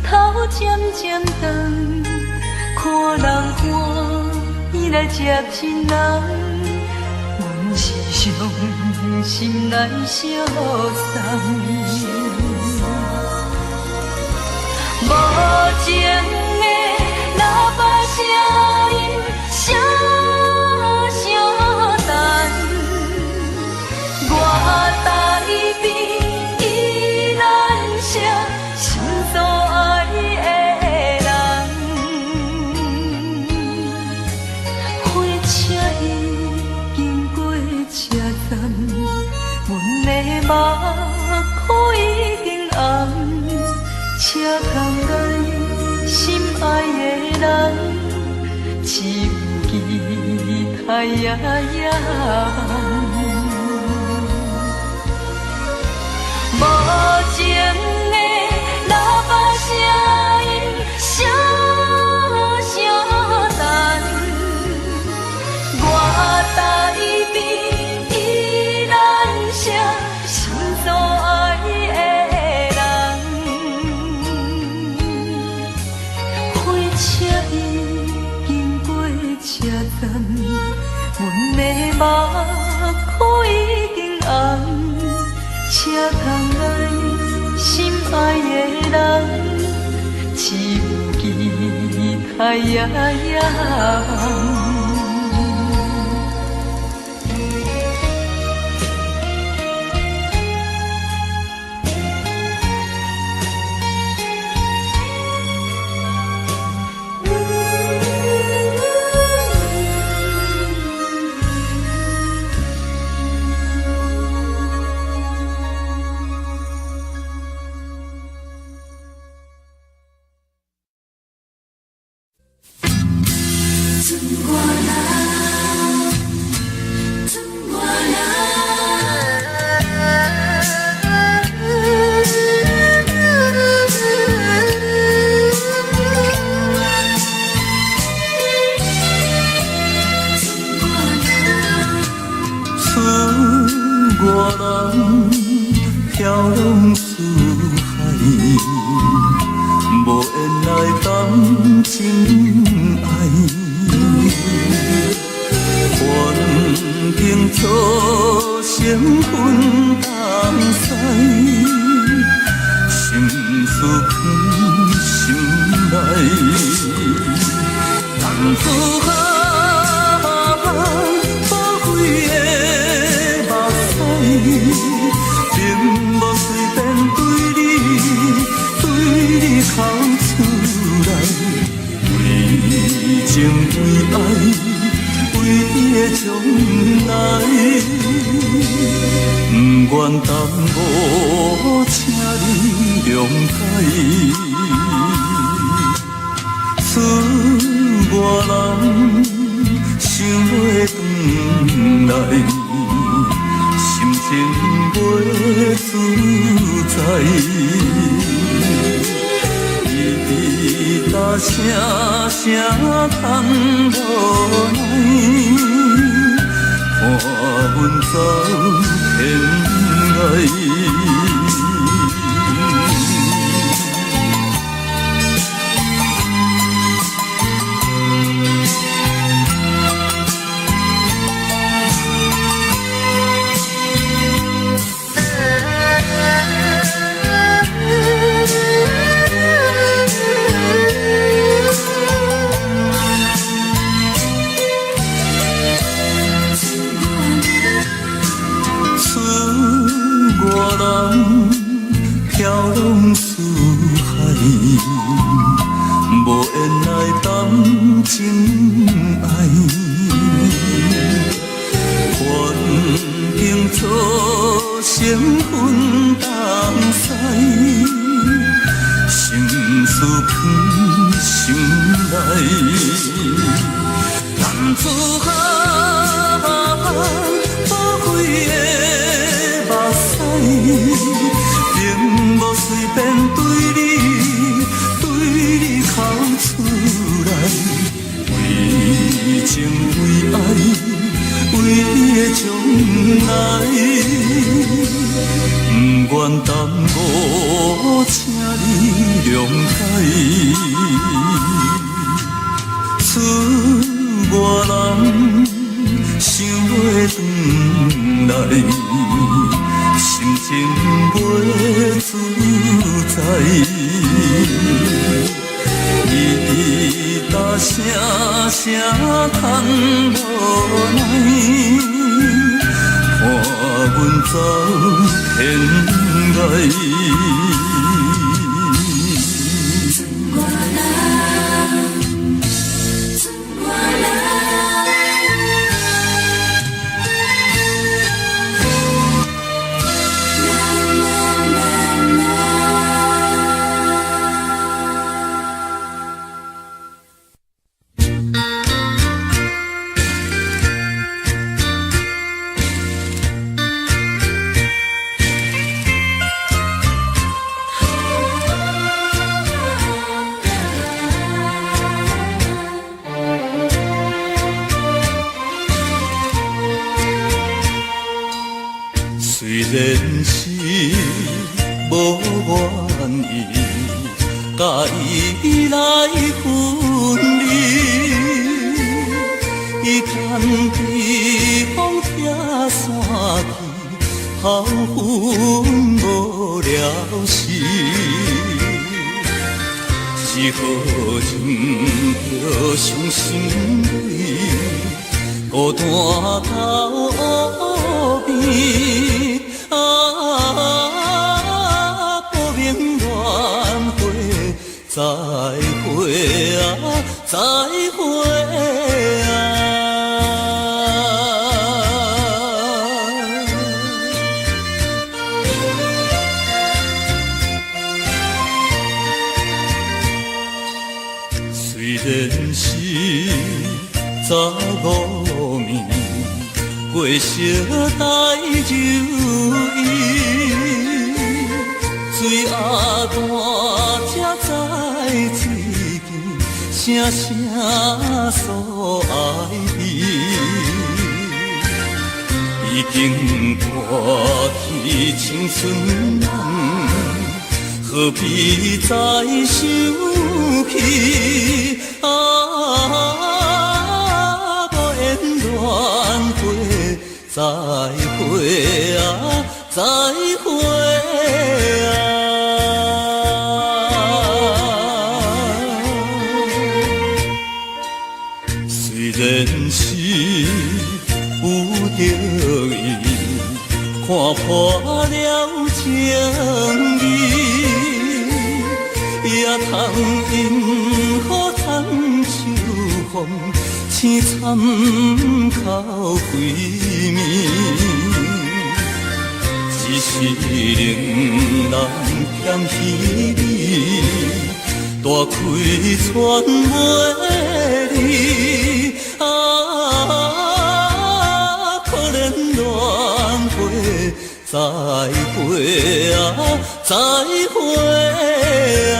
头渐渐长。看人欢喜来接亲人，阮是伤心来相送。无情的喇叭声音，声声淡。我台边依然写心所爱的人，火车已经过车站，阮的目眶已经红。请空来心爱的人，只有期待夜夜红。无情的喇叭声音，声声淡。我台边依然写心所爱的人，火车已经过车站，阮的目眶已经红。请空来心爱的人，只有期待夜夜红。无缘来谈情爱，环境错成分东西，心事藏心内，男子汉宝贵的目屎，并无随便对你口出来，为情为爱，为你的将来，不愿耽误，请你谅解。厝外人想要转来，心情袂自在。你大声声叹无奈，看阮走天涯。虽然是无愿意，甲伊来分离，伊牵被风拆散去，好分无了时。是何情着伤心泪，孤单到黑边。不明缘会，再会啊，再会啊。虽然是早5暝，过小待酒意，水鸭蛋才知水间，声声诉爱你。已经破去青春梦，何必再想起无缘缘会，再会啊，再会啊。虽然是有着伊，看破了情义，也通因好通秋风，青参口归暝。只是令人嫌稀微，大开船袂离。可怜缘会，再会啊，再会啊。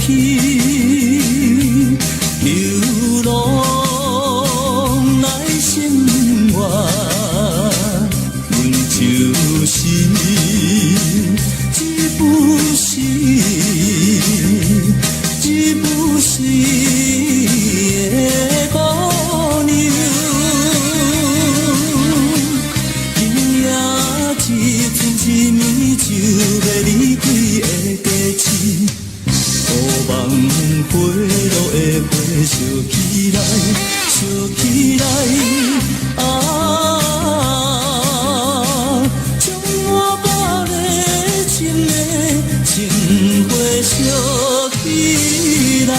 去，流浪来生活，阮就是一部戏，一部戏的姑娘。今夜一寸一暝就要离开的价钱，乌梦花落的花烧起来，烧起来，啊！将我把热情的情花烧起来。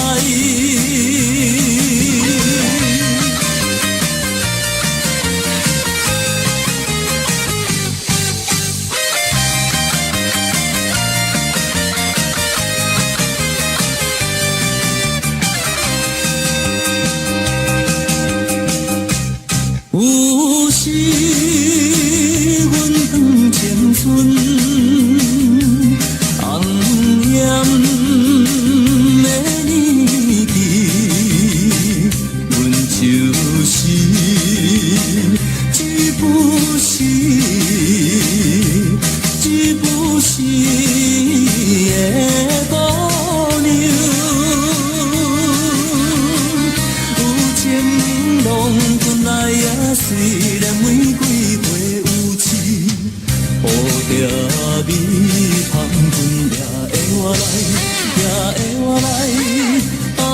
有时阮当青春红艳的年纪，阮就是一部戏，一部戏的姑娘。有情浓存来也虽然玫瑰花有刺，乌蝶美芳魂也会我来，也会我来。啊，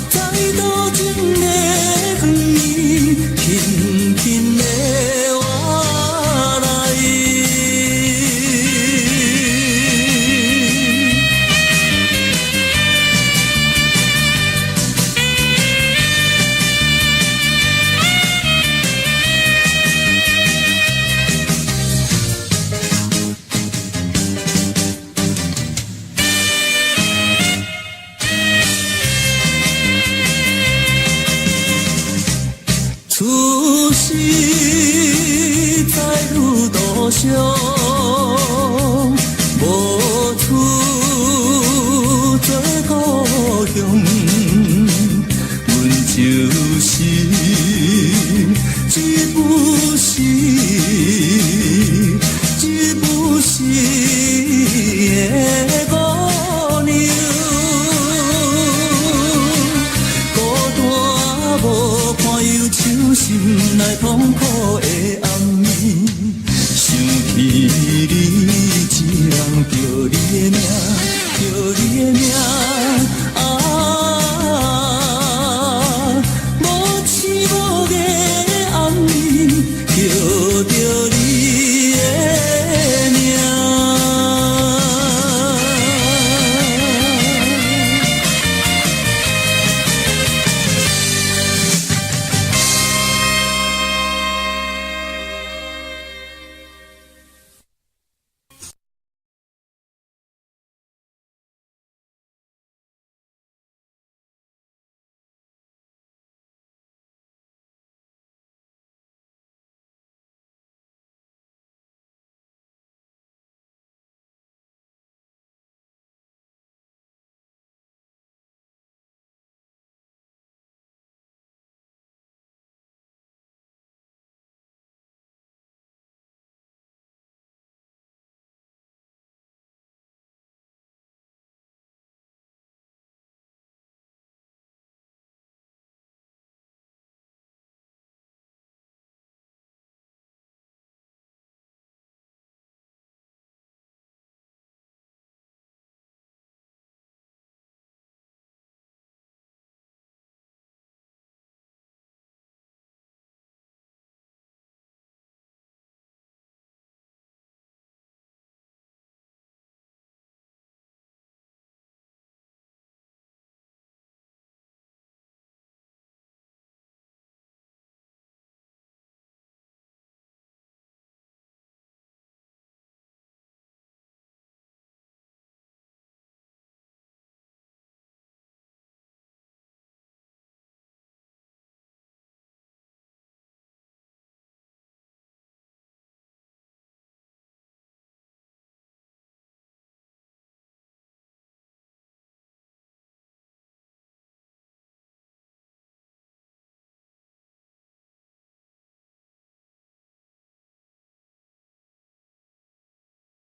在多情的远暝，轻轻的我来。出世在路途上，无处做故乡，阮就是一部戏，一部戏的姑娘。孤单无伴忧愁，心内痛苦的哀